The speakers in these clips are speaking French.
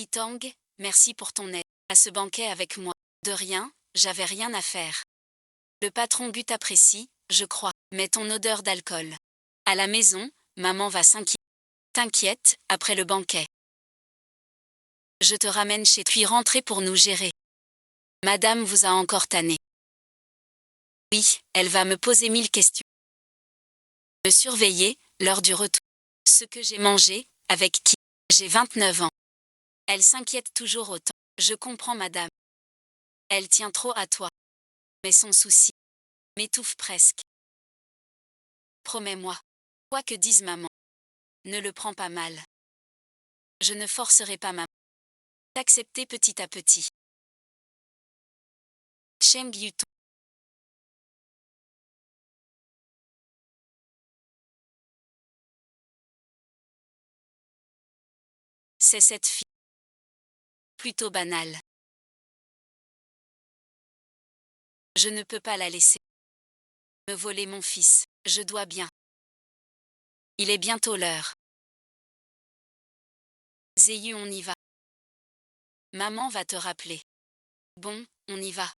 Tang, merci pour ton aide. À ce banquet avec moi. De rien, j'avais rien à faire. Le patron but apprécie, je crois, mais ton odeur d'alcool. À la maison, maman va s'inquiéter. T'inquiète, après le banquet. Je te ramène chez toi. Puis rentrer pour nous gérer. Madame vous a encore tanné. Oui, elle va me poser 1000 questions. Me surveiller, l'heure du retour. Ce que j'ai mangé, avec qui. J'ai 29 ans. Elle s'inquiète toujours autant. Je comprends madame. Elle tient trop à toi. Mais son souci m'étouffe presque. Promets-moi. Quoi que dise maman. Ne le prends pas mal. Je ne forcerai pas maman. T'accepter petit à petit. Cheng Yuton. C'est cette fille. Plutôt banale. Je ne peux pas la laisser. Me voler mon fils, je dois bien. Il est bientôt l'heure. Zéyu, on y va. Maman va te rappeler. Bon, on y va.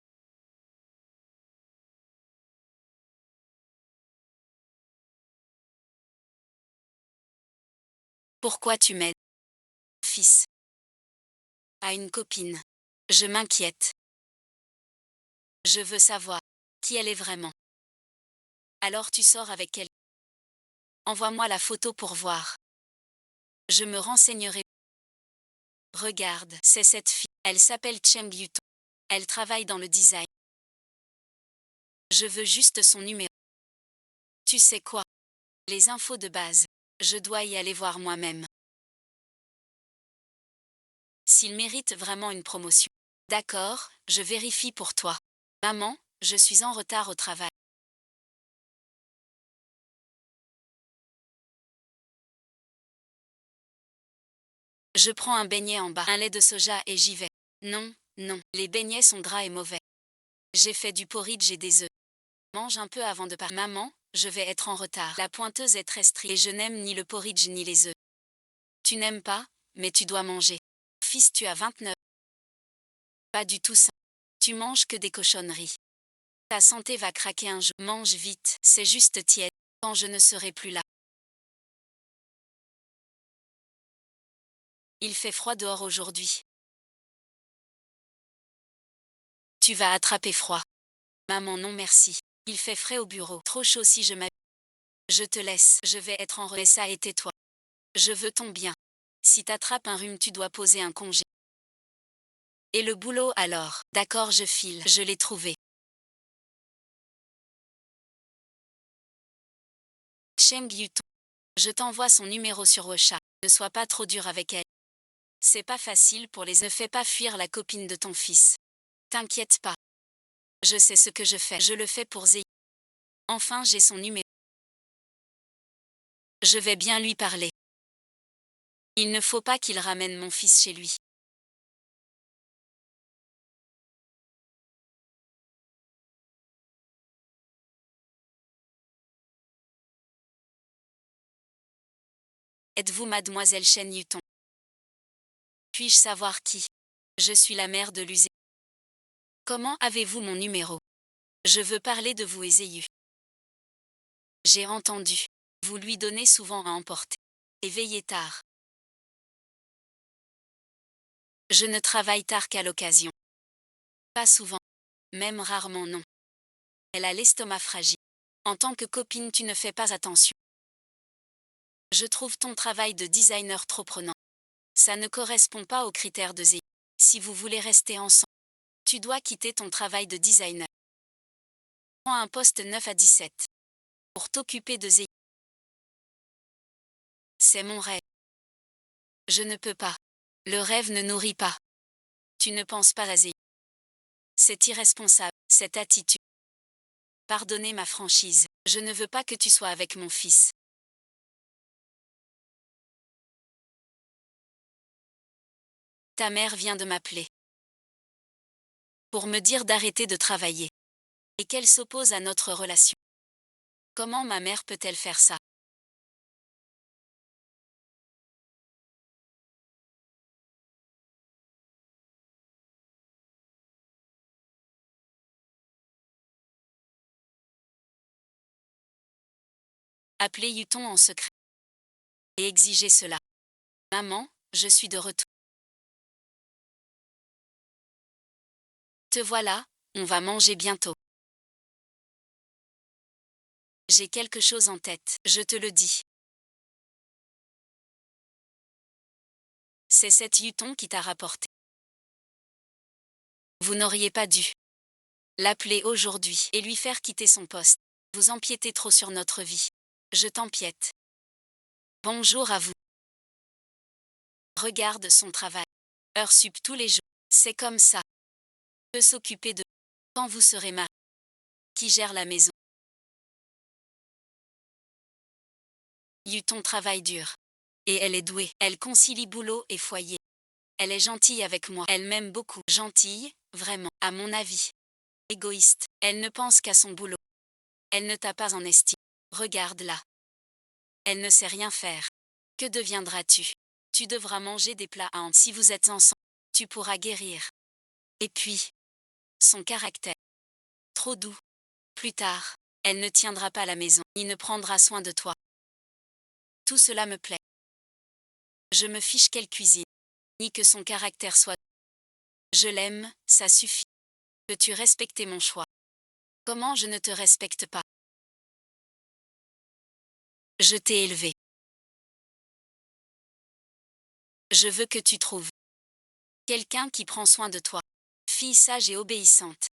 Pourquoi tu m'aides, fils? À une copine. Je m'inquiète. Je veux savoir qui elle est vraiment. Alors tu sors avec elle. Envoie-moi la photo pour voir. Je me renseignerai. Regarde, c'est cette fille. Elle s'appelle Cheng Yuton. Elle travaille dans le design. Je veux juste son numéro. Tu sais quoi? Les infos de base. Je dois y aller voir moi-même. S'il mérite vraiment une promotion. D'accord, je vérifie pour toi. Maman, je suis en retard au travail. Je prends un beignet en bas, un lait de soja et j'y vais. Non, non, les beignets sont gras et mauvais. J'ai fait du porridge et des œufs. Mange un peu avant de partir. Maman, je vais être en retard. La pointeuse est très stricte et je n'aime ni le porridge ni les œufs. Tu n'aimes pas, mais tu dois manger. Fils, tu as 29. Pas du tout ça. Tu manges que des cochonneries. Ta santé va craquer un jour. Mange vite, c'est juste tiède. Quand je ne serai plus là. Il fait froid dehors aujourd'hui. Tu vas attraper froid. Maman, non merci. Il fait frais au bureau. Trop chaud si je m'habille. Je te laisse. Je vais être en relais. Ça et tais-toi. Je veux ton bien. Si t'attrapes un rhume, tu dois poser un congé. Et le boulot alors? D'accord, je file. Je l'ai trouvé. Cheng Yuton. Je t'envoie son numéro sur WhatsApp. Ne sois pas trop dur avec elle. C'est pas facile pour les. Ne fais pas fuir la copine de ton fils. T'inquiète pas. Je sais ce que je fais. Je le fais pour Zé. Enfin, j'ai son numéro. Je vais bien lui parler. Il ne faut pas qu'il ramène mon fils chez lui. Êtes-vous mademoiselle Chen Yuton? Puis-je savoir qui? Je suis la mère de Luzé. Comment avez-vous mon numéro? Je veux parler de vous et Zéyu. J'ai entendu. Vous lui donnez souvent à emporter. Et veillez tard. Je ne travaille tard qu'à l'occasion. Pas souvent. Même rarement non. Elle a l'estomac fragile. En tant que copine, tu ne fais pas attention. Je trouve ton travail de designer trop prenant. Ça ne correspond pas aux critères de Zéyu. Si vous voulez rester ensemble, tu dois quitter ton travail de designer. Prends un poste 9 à 17. Pour t'occuper de Zéyu. C'est mon rêve. Je ne peux pas. Le rêve ne nourrit pas. Tu ne penses pas à Zéyu. C'est irresponsable, cette attitude. Pardonnez ma franchise. Je ne veux pas que tu sois avec mon fils. Ta mère vient de m'appeler. Pour me dire d'arrêter de travailler. Et qu'elle s'oppose à notre relation. Comment ma mère peut-elle faire ça? Appelez Yuton en secret. Et exigez cela. Maman, je suis de retour. Te voilà, on va manger bientôt. J'ai quelque chose en tête, je te le dis. C'est cette Yuton qui t'a rapporté. Vous n'auriez pas dû l'appeler aujourd'hui et lui faire quitter son poste. Vous empiétez trop sur notre vie. Je t'empiète. Bonjour à vous. Regarde son travail. Heure sup tous les jours. C'est comme ça. Peut s'occuper de quand vous serez mariés. Qui gère la maison. Yuton travaille dur. Et elle est douée. Elle concilie boulot et foyer. Elle est gentille avec moi. Elle m'aime beaucoup. Gentille, vraiment, à mon avis. Égoïste. Elle ne pense qu'à son boulot. Elle ne t'a pas en estime. Regarde-la. Elle ne sait rien faire. Que deviendras-tu? Tu devras manger des plats à si vous êtes ensemble. Tu pourras guérir. Et puis, son caractère. Trop doux. Plus tard, elle ne tiendra pas la maison. Il ne prendra soin de toi. Tout cela me plaît. Je me fiche qu'elle cuisine. Ni que son caractère soit. Je l'aime, ça suffit. Peux-tu respecter mon choix? Comment je ne te respecte pas? Je t'ai élevé. Je veux que tu trouves quelqu'un qui prend soin de toi. Fille sage et obéissante.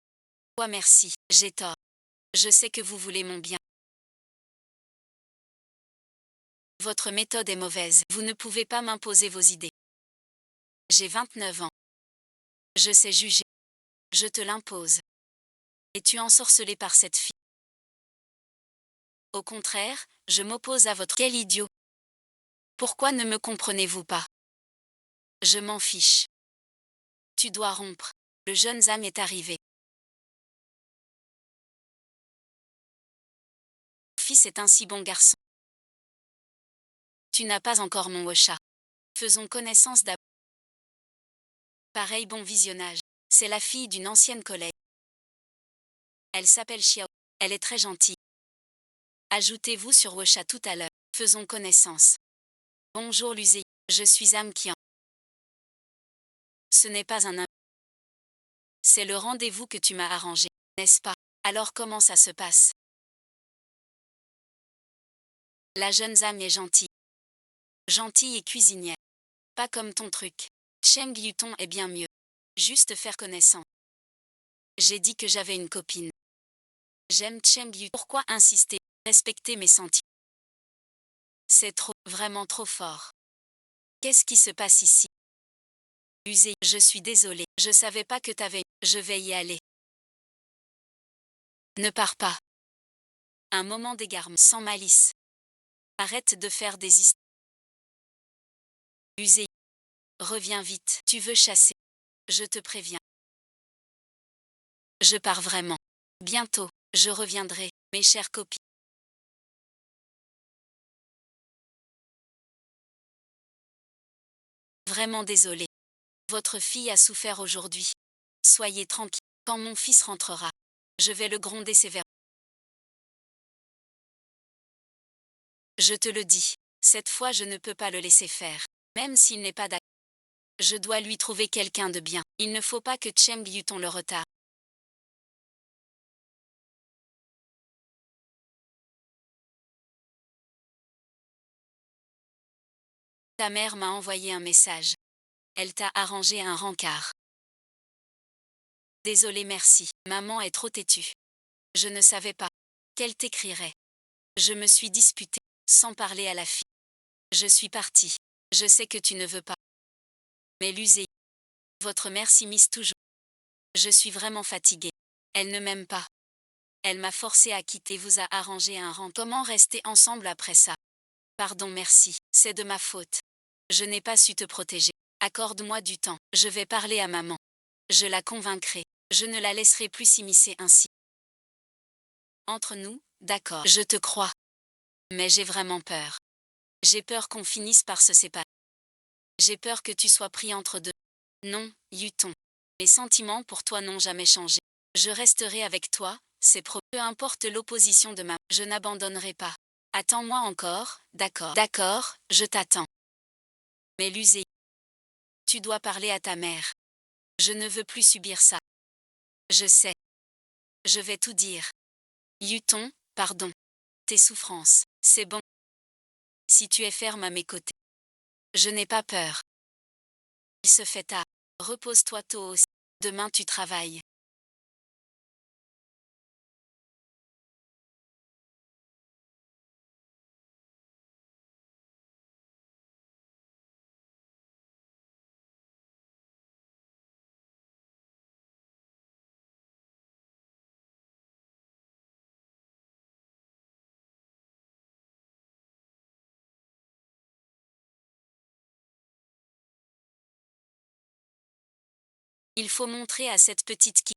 Toi merci, j'ai tort. Je sais que vous voulez mon bien. Votre méthode est mauvaise. Vous ne pouvez pas m'imposer vos idées. J'ai 29 ans. Je sais juger. Je te l'impose. Es-tu ensorcelé par cette fille? Au contraire, je m'oppose à votre... Quel idiot! Pourquoi ne me comprenez-vous pas? Je m'en fiche. Tu dois rompre. Le jeune Zam est arrivé. Mon fils est un si bon garçon. Tu n'as pas encore mon Ocha. Faisons connaissance d'abord. Pareil bon visionnage. C'est la fille d'une ancienne collègue. Elle s'appelle Xiao. Elle est très gentille. Ajoutez-vous sur Ocha tout à l'heure. Faisons connaissance. Bonjour Luzé. Je suis Am Kian. Ce n'est pas un... C'est le rendez-vous que tu m'as arrangé, n'est-ce pas? Alors comment ça se passe? La jeune Zam est gentille. Gentille et cuisinière. Pas comme ton truc. Cheng Yuton est bien mieux. Juste faire connaissance. J'ai dit que j'avais une copine. J'aime Cheng Yuton. Pourquoi insister? Respecter mes sentiments. C'est trop, vraiment trop fort. Qu'est-ce qui se passe ici? Usé, je suis désolée. Je savais pas que t'avais... Je vais y aller. Ne pars pas. Un moment d'égarement, sans malice. Arrête de faire des histoires. Usé. Reviens vite. Tu veux chasser. Je te préviens. Je pars vraiment. Bientôt, je reviendrai, mes chères copines. Vraiment désolée. Votre fille a souffert aujourd'hui. Soyez tranquille. Quand mon fils rentrera, je vais le gronder sévèrement. Je te le dis, cette fois je ne peux pas le laisser faire. Même s'il n'est pas d'accord. Je dois lui trouver quelqu'un de bien. Il ne faut pas que Cheng Yuton le retarde. Ta mère m'a envoyé un message. Elle t'a arrangé un rencard. Désolée merci. Maman est trop têtue. Je ne savais pas qu'elle t'écrirait. Je me suis disputée, sans parler à la fille. Je suis partie. Je sais que tu ne veux pas. Mais Luzé, votre mère s'immisce toujours. Je suis vraiment fatiguée. Elle ne m'aime pas. Elle m'a forcé à quitter, vous a arrangé un rang. Comment rester ensemble après ça? Pardon merci, c'est de ma faute. Je n'ai pas su te protéger. Accorde-moi du temps, je vais parler à maman. Je la convaincrai. Je ne la laisserai plus s'immiscer ainsi. Entre nous, d'accord, je te crois. Mais j'ai vraiment peur. J'ai peur qu'on finisse par se séparer. J'ai peur que tu sois pris entre deux. Non, Yuton. Mes sentiments pour toi n'ont jamais changé. Je resterai avec toi, c'est pro. Peu importe l'opposition de je n'abandonnerai pas. Attends-moi encore, d'accord. D'accord, je t'attends. Mais l'usé, tu dois parler à ta mère. Je ne veux plus subir ça. Je sais. Je vais tout dire. Yuton, pardon. Tes souffrances, c'est bon. Si tu es ferme à mes côtés. Je n'ai pas peur. Il se fait tard. Repose-toi tôt aussi. Demain tu travailles. Il faut montrer à cette petite qui.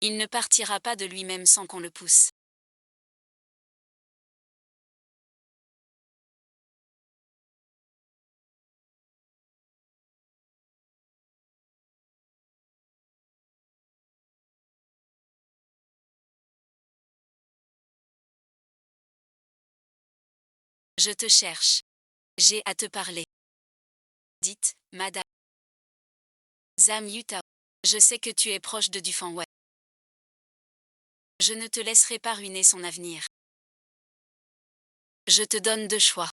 Il ne partira pas de lui-même sans qu'on le pousse. Je te cherche. J'ai à te parler. Dites, Madame Zam Yuta. Je sais que tu es proche de Dufanway. Je ne te laisserai pas ruiner son avenir. Je te donne deux choix.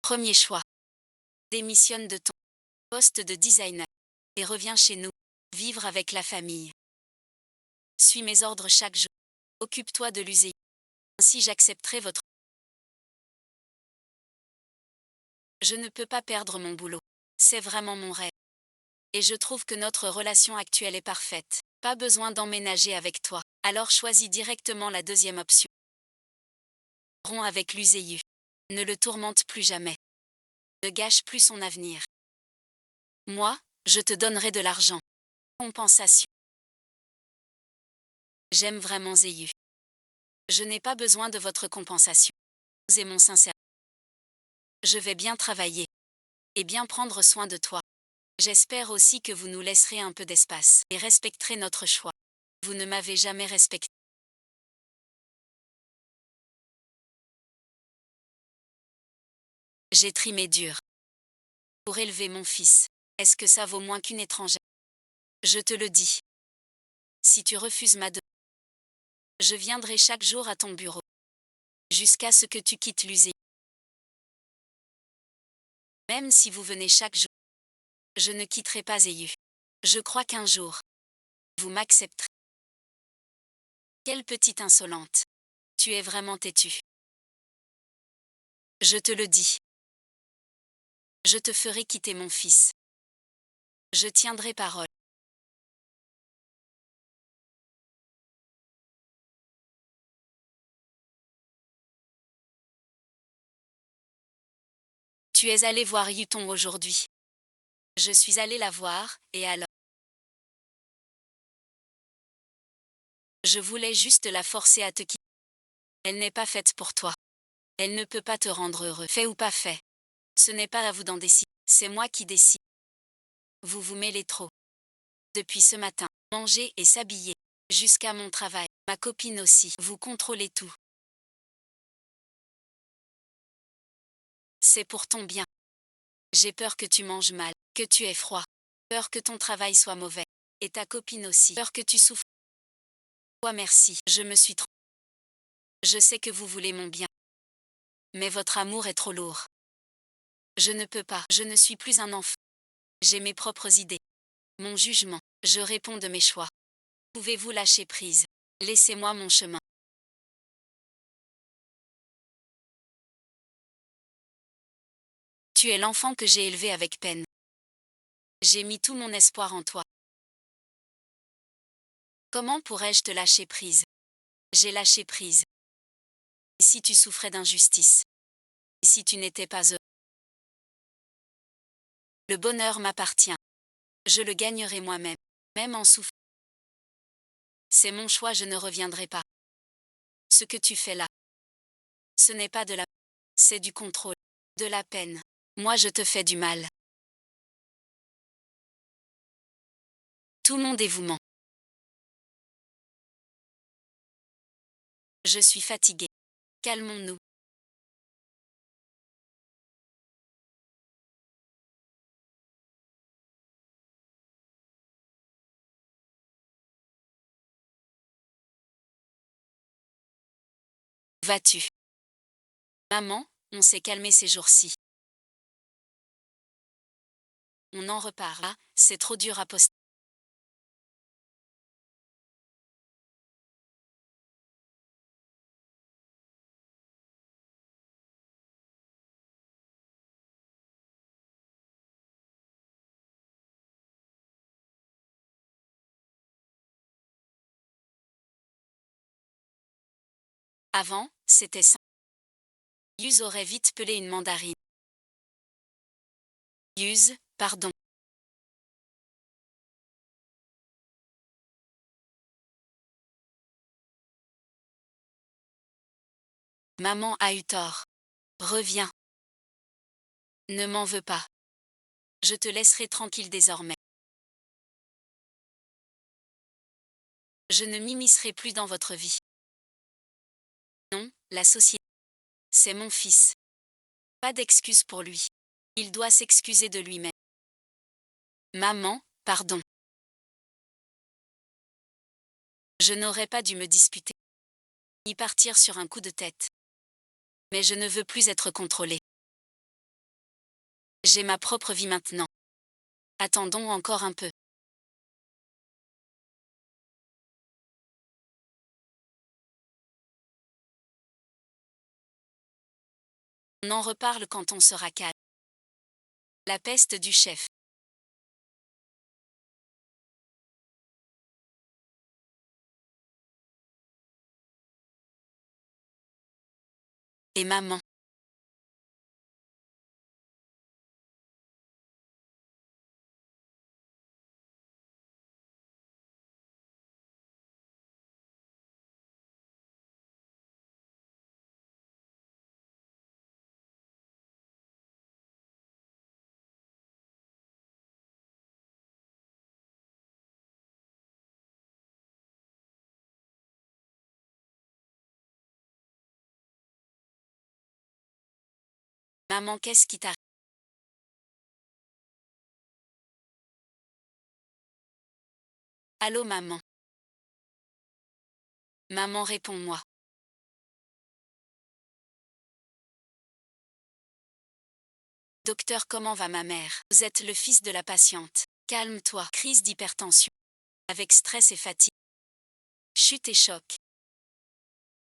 Premier choix. Démissionne de ton poste de designer et reviens chez nous, vivre avec la famille. Suis mes ordres chaque jour. Occupe-toi de l'usine. Ainsi j'accepterai votre. Je ne peux pas perdre mon boulot. C'est vraiment mon rêve. Et je trouve que notre relation actuelle est parfaite. Pas besoin d'emménager avec toi. Alors choisis directement la deuxième option. Romps avec l'uséyu. Ne le tourmente plus jamais. Ne gâche plus son avenir. Moi, je te donnerai de l'argent. Compensation. J'aime vraiment Zéyu. Je n'ai pas besoin de votre compensation. C'est mon sincère. Je vais bien travailler. Et bien prendre soin de toi. J'espère aussi que vous nous laisserez un peu d'espace et respecterez notre choix. Vous ne m'avez jamais respecté. J'ai trimé dur. Pour élever mon fils. Est-ce que ça vaut moins qu'une étrangère? Je te le dis. Si tu refuses ma demande, je viendrai chaque jour à ton bureau. Jusqu'à ce que tu quittes l'usine. Même si vous venez chaque jour, je ne quitterai pas Zéyu. Je crois qu'un jour, vous m'accepterez. Quelle petite insolente. Tu es vraiment têtue. Je te le dis. Je te ferai quitter mon fils. Je tiendrai parole. Tu es allé voir Yuton aujourd'hui. Je suis allé la voir, et alors? Je voulais juste la forcer à te quitter. Elle n'est pas faite pour toi. Elle ne peut pas te rendre heureux. Fait ou pas fait. Ce n'est pas à vous d'en décider. C'est moi qui décide. Vous vous mêlez trop. Depuis ce matin, manger et s'habiller. Jusqu'à mon travail. Ma copine aussi. Vous contrôlez tout. C'est pour ton bien. J'ai peur que tu manges mal, que tu aies froid. Peur que ton travail soit mauvais. Et ta copine aussi. Peur que tu souffres. Toi merci. Je me suis trompée. Je sais que vous voulez mon bien. Mais votre amour est trop lourd. Je ne peux pas. Je ne suis plus un enfant. J'ai mes propres idées. Mon jugement. Je réponds de mes choix. Pouvez-vous lâcher prise? Laissez-moi mon chemin. Tu es l'enfant que j'ai élevé avec peine. J'ai mis tout mon espoir en toi. Comment pourrais-je te lâcher prise? J'ai lâché prise. Et si tu souffrais d'injustice? Et si tu n'étais pas heureux? Le bonheur m'appartient. Je le gagnerai moi-même, même en souffrant. C'est mon choix, je ne reviendrai pas. Ce que tu fais là, ce n'est pas de la... C'est du contrôle, de la peine. Moi je te fais du mal. Tout mon dévouement. Je suis fatiguée. Calmons-nous. Vas-tu? Maman, on s'est calmé ces jours-ci. On en repart. Ah, c'est trop dur à poster. Avant, c'était simple. Yuz aurait vite pelé une mandarine. Yuz, pardon. Maman a eu tort. Reviens. Ne m'en veux pas. Je te laisserai tranquille désormais. Je ne m'immiscerai plus dans votre vie. Non, la société. C'est mon fils. Pas d'excuse pour lui. Il doit s'excuser de lui-même. Maman, pardon. Je n'aurais pas dû me disputer, ni partir sur un coup de tête. Mais je ne veux plus être contrôlée. J'ai ma propre vie maintenant. Attendons encore un peu. On en reparle quand on sera calme. La peste du chef. Et maman. Maman, qu'est-ce qui t'arrive? Allô maman. Maman, réponds-moi. Docteur, comment va ma mère? Vous êtes le fils de la patiente. Calme-toi. Crise d'hypertension. Avec stress et fatigue. Chute et choc.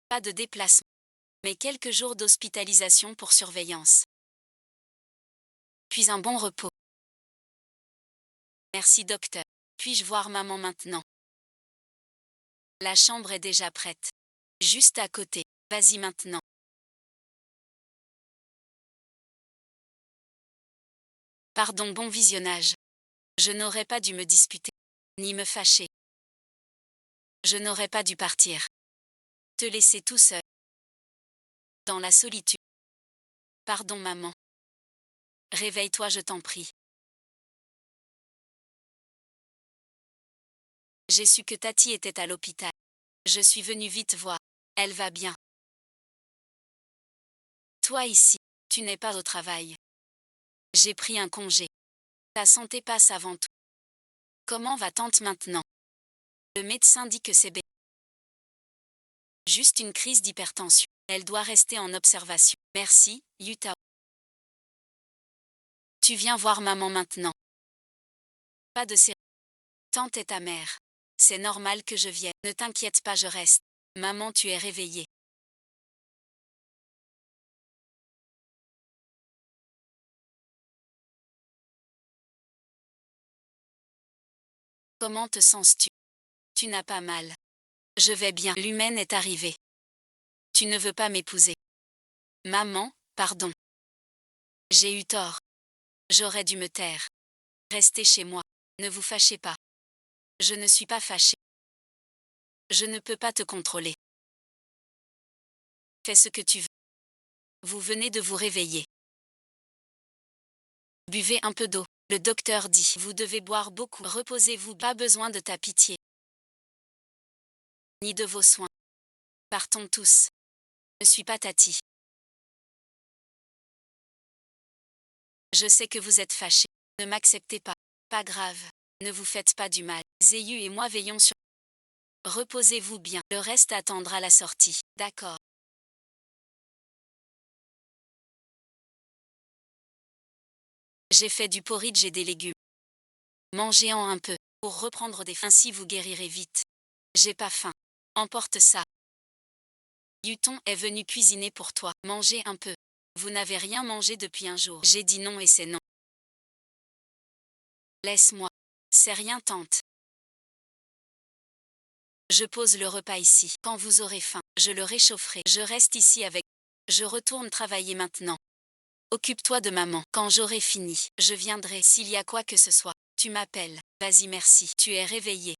Pas de déplacement. Mais quelques jours d'hospitalisation pour surveillance. Puis un bon repos. Merci docteur. Puis-je voir maman maintenant? La chambre est déjà prête. Juste à côté. Vas-y maintenant. Pardon, bon visionnage. Je n'aurais pas dû me disputer. Ni me fâcher. Je n'aurais pas dû partir. Te laisser tout seul. Dans la solitude. Pardon maman. Réveille-toi, je t'en prie. J'ai su que Tati était à l'hôpital. Je suis venue vite voir. Elle va bien. Toi ici, tu n'es pas au travail. J'ai pris un congé. Ta santé passe avant tout. Comment va tante maintenant? Le médecin dit que c'est juste une crise d'hypertension. Elle doit rester en observation. Merci, Utah. Tu viens voir maman maintenant. Pas de série. Tante est ta mère. C'est normal que je vienne. Ne t'inquiète pas, je reste. Maman, tu es réveillée. Comment te sens-tu? Tu n'as pas mal. Je vais bien. L'humaine est arrivée. Tu ne veux pas m'épouser. Maman, pardon. J'ai eu tort. J'aurais dû me taire. Restez chez moi. Ne vous fâchez pas. Je ne suis pas fâchée. Je ne peux pas te contrôler. Fais ce que tu veux. Vous venez de vous réveiller. Buvez un peu d'eau. Le docteur dit, vous devez boire beaucoup. Reposez-vous, pas besoin de ta pitié. Ni de vos soins. Partons tous. Ne suis pas Tati. Je sais que vous êtes fâché. Ne m'acceptez pas. Pas grave. Ne vous faites pas du mal. Zéyu et moi veillons sur... Reposez-vous bien. Le reste attendra la sortie. D'accord. J'ai fait du porridge et des légumes. Mangez-en un peu. Pour reprendre des faim, ainsi vous guérirez vite. J'ai pas faim. Emporte ça. Yuton est venu cuisiner pour toi. Mangez un peu. Vous n'avez rien mangé depuis un jour. J'ai dit non et c'est non. Laisse-moi. C'est rien, tante. Je pose le repas ici. Quand vous aurez faim, je le réchaufferai. Je reste ici avec. Je retourne travailler maintenant. Occupe-toi de maman. Quand j'aurai fini, je viendrai. S'il y a quoi que ce soit, tu m'appelles. Vas-y, merci. Tu es réveillé.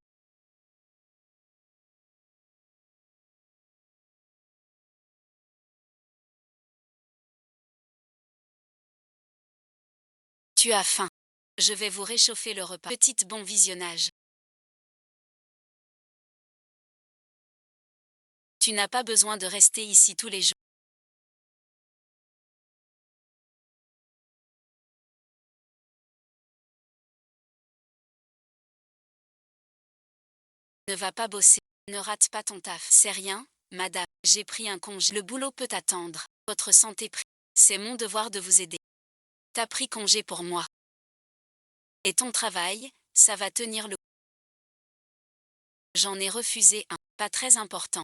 Tu as faim. Je vais vous réchauffer le repas. Petite bon visionnage. Tu n'as pas besoin de rester ici tous les jours. Ne va pas bosser. Ne rate pas ton taf. C'est rien, madame. J'ai pris un congé. Le boulot peut attendre. Votre santé prie. C'est mon devoir de vous aider. T'as pris congé pour moi. Et ton travail, ça va tenir le... J'en ai refusé un. Pas très important.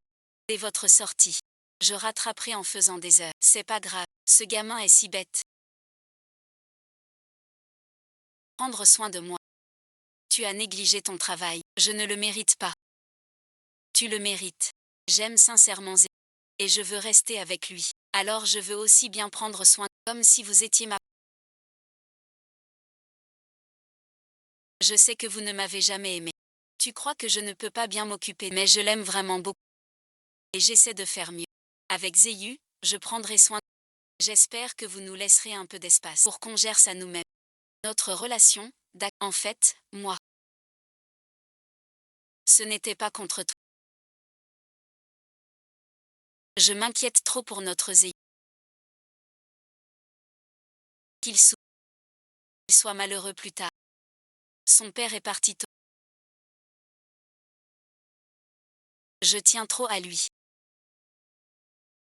Dès votre sortie. Je rattraperai en faisant des heures. C'est pas grave. Ce gamin est si bête. Prendre soin de moi. Tu as négligé ton travail. Je ne le mérite pas. Tu le mérites. J'aime sincèrement Zé. Et je veux rester avec lui. Alors je veux aussi bien prendre soin, comme si vous étiez ma... Je sais que vous ne m'avez jamais aimé. Tu crois que je ne peux pas bien m'occuper, mais je l'aime vraiment beaucoup. Et j'essaie de faire mieux. Avec Zéyu, je prendrai soin. J'espère que vous nous laisserez un peu d'espace pour qu'on gère ça nous-mêmes. Notre relation, en fait, moi. Ce n'était pas contre toi. Je m'inquiète trop pour notre Zéyu. Qu'il soit malheureux plus tard. Son père est parti tôt. Je tiens trop à lui.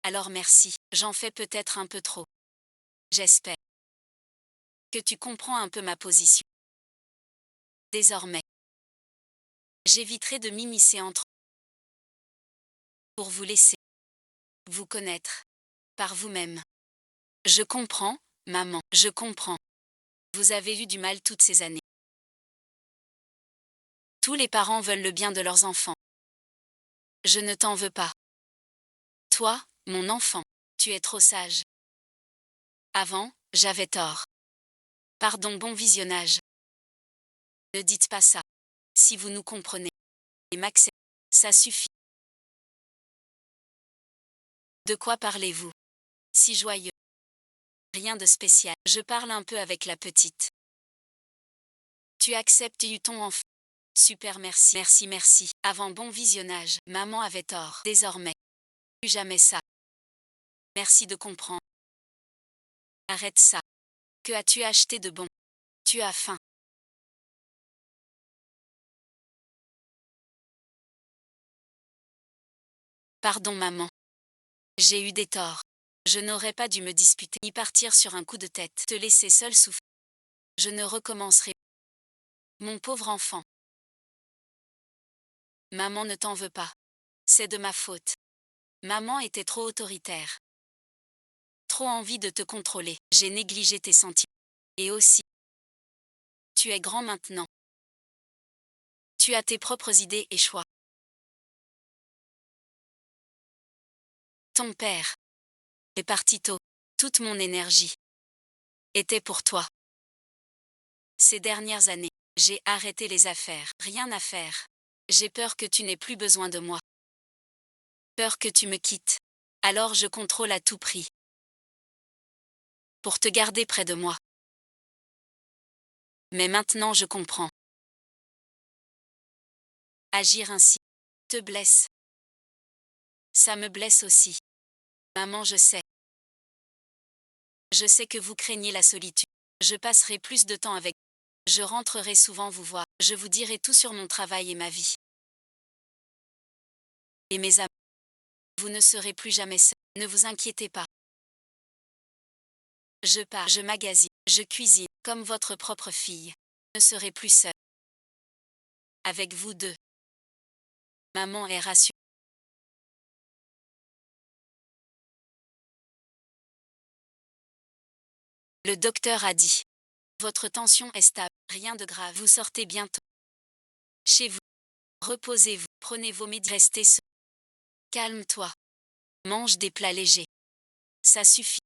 Alors merci, j'en fais peut-être un peu trop. J'espère que tu comprends un peu ma position. Désormais, j'éviterai de m'immiscer entre pour vous laisser vous connaître par vous-même. Je comprends, maman, je comprends. Vous avez eu du mal toutes ces années. Tous les parents veulent le bien de leurs enfants. Je ne t'en veux pas. Toi, mon enfant, tu es trop sage. Avant, j'avais tort. Pardon, bon visionnage. Ne dites pas ça. Si vous nous comprenez. Et Max, ça suffit. De quoi parlez-vous? Si joyeux. Rien de spécial. Je parle un peu avec la petite. Tu acceptes ton enfant. Super, merci. Merci, merci. Avant bon visionnage. Maman avait tort. Désormais. Plus jamais ça. Merci de comprendre. Arrête ça. Que as-tu acheté de bon? Tu as faim. Pardon, maman. J'ai eu des torts. Je n'aurais pas dû me disputer ni partir sur un coup de tête. Te laisser seul souffrir. Je ne recommencerai. Mon pauvre enfant. Maman ne t'en veut pas. C'est de ma faute. Maman était trop autoritaire. Trop envie de te contrôler. J'ai négligé tes sentiments. Et aussi. Tu es grand maintenant. Tu as tes propres idées et choix. Ton père est parti tôt. Toute mon énergie était pour toi. Ces dernières années, j'ai arrêté les affaires. Rien à faire. J'ai peur que tu n'aies plus besoin de moi. Peur que tu me quittes. Alors je contrôle à tout prix. Pour te garder près de moi. Mais maintenant je comprends. Agir ainsi te blesse. Ça me blesse aussi. Maman, je sais. Je sais que vous craignez la solitude. Je passerai plus de temps avec vous. Je rentrerai souvent vous voir. Je vous dirai tout sur mon travail et ma vie. Et mes amis. Vous ne serez plus jamais seul. Ne vous inquiétez pas. Je pars, je magasine, je cuisine, comme votre propre fille. Vous ne serez plus seul. Avec vous deux. Maman est rassurée. Le docteur a dit. Votre tension est stable, rien de grave. Vous sortez bientôt. Chez vous. Reposez-vous, prenez vos médicaments, restez seul. Calme-toi. Mange des plats légers. Ça suffit.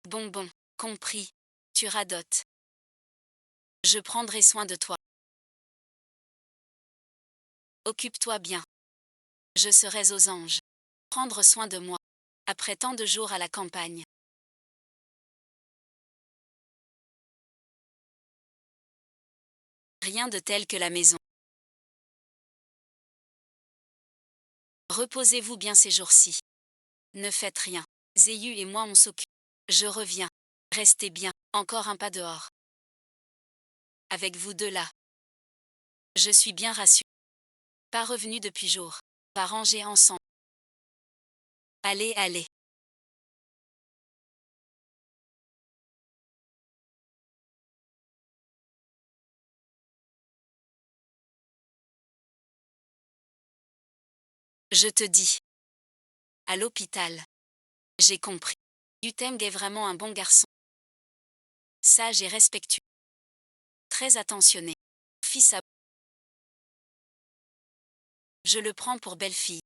Bonbon, compris. Tu radotes. Je prendrai soin de toi. Occupe-toi bien. Je serai aux anges. Prendre soin de moi. Après tant de jours à la campagne. Rien de tel que la maison. Reposez-vous bien ces jours-ci. Ne faites rien. Zéhu et moi on s'occupe. Je reviens. Restez bien. Encore un pas dehors. Avec vous deux là. Je suis bien rassurée. Pas revenu depuis jours. Pas rangé ensemble. Allez, allez. Je te dis. À l'hôpital. J'ai compris. Yuteng est vraiment un bon garçon. Sage et respectueux. Très attentionné. Fils à... Je le prends pour belle-fille.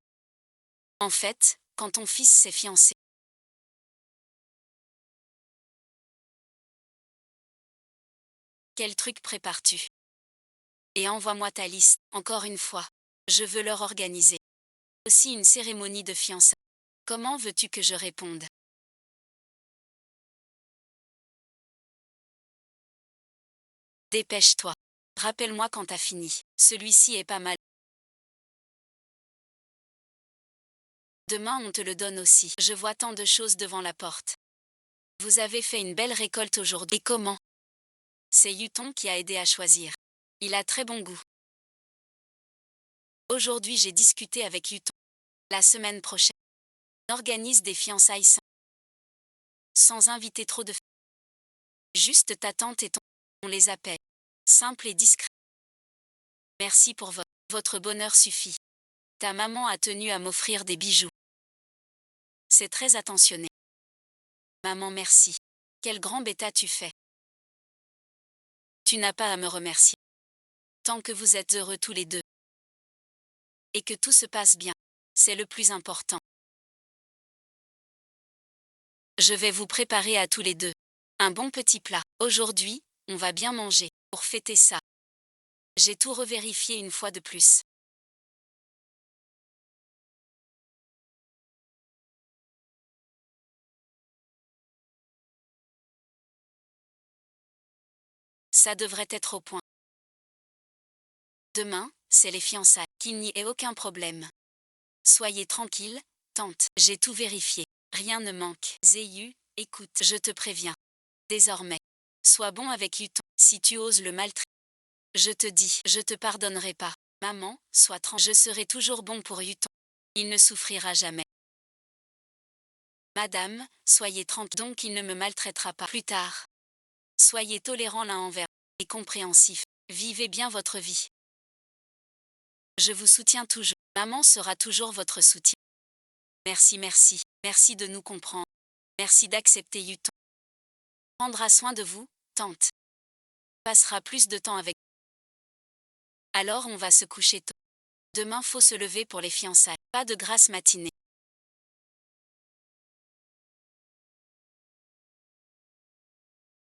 En fait, quand ton fils s'est fiancé. Quel truc prépares-tu? Et envoie-moi ta liste, encore une fois. Je veux leur organiser. Aussi une cérémonie de fiançailles. Comment veux-tu que je réponde? Dépêche-toi. Rappelle-moi quand t'as fini. Celui-ci est pas mal. Demain on te le donne aussi. Je vois tant de choses devant la porte. Vous avez fait une belle récolte aujourd'hui. Et comment? C'est Yuton qui a aidé à choisir. Il a très bon goût. Aujourd'hui j'ai discuté avec Yuton. La semaine prochaine, on organise des fiançailles sans inviter trop de filles. Juste ta tante et ton. On les appelle. Simple et discret. Merci pour votre bonheur suffit. Ta maman a tenu à m'offrir des bijoux. C'est très attentionné. Maman, merci. Quel grand bêta tu fais. Tu n'as pas à me remercier. Tant que vous êtes heureux tous les deux. Et que tout se passe bien. C'est le plus important. Je vais vous préparer à tous les deux. Un bon petit plat. Aujourd'hui, on va bien manger. Pour fêter ça. J'ai tout revérifié une fois de plus. Ça devrait être au point. Demain, c'est les fiançailles. Qu'il n'y ait aucun problème. Soyez tranquille, tante. J'ai tout vérifié. Rien ne manque. Zéhu, écoute, je te préviens. Désormais, sois bon avec Yuton. Si tu oses le maltraiter, je te dis, je te pardonnerai pas. Maman, sois tranquille. Je serai toujours bon pour Yuton. Il ne souffrira jamais. Madame, soyez tranquille donc il ne me maltraitera pas plus tard. Soyez tolérants l'un envers et compréhensifs. Vivez bien votre vie. Je vous soutiens toujours. Maman sera toujours votre soutien. Merci, merci. Merci de nous comprendre. Merci d'accepter Yuton. Prendra soin de vous, tante. Passera plus de temps avec. Alors on va se coucher tôt. Demain faut se lever pour les fiançailles. Pas de grasse matinée.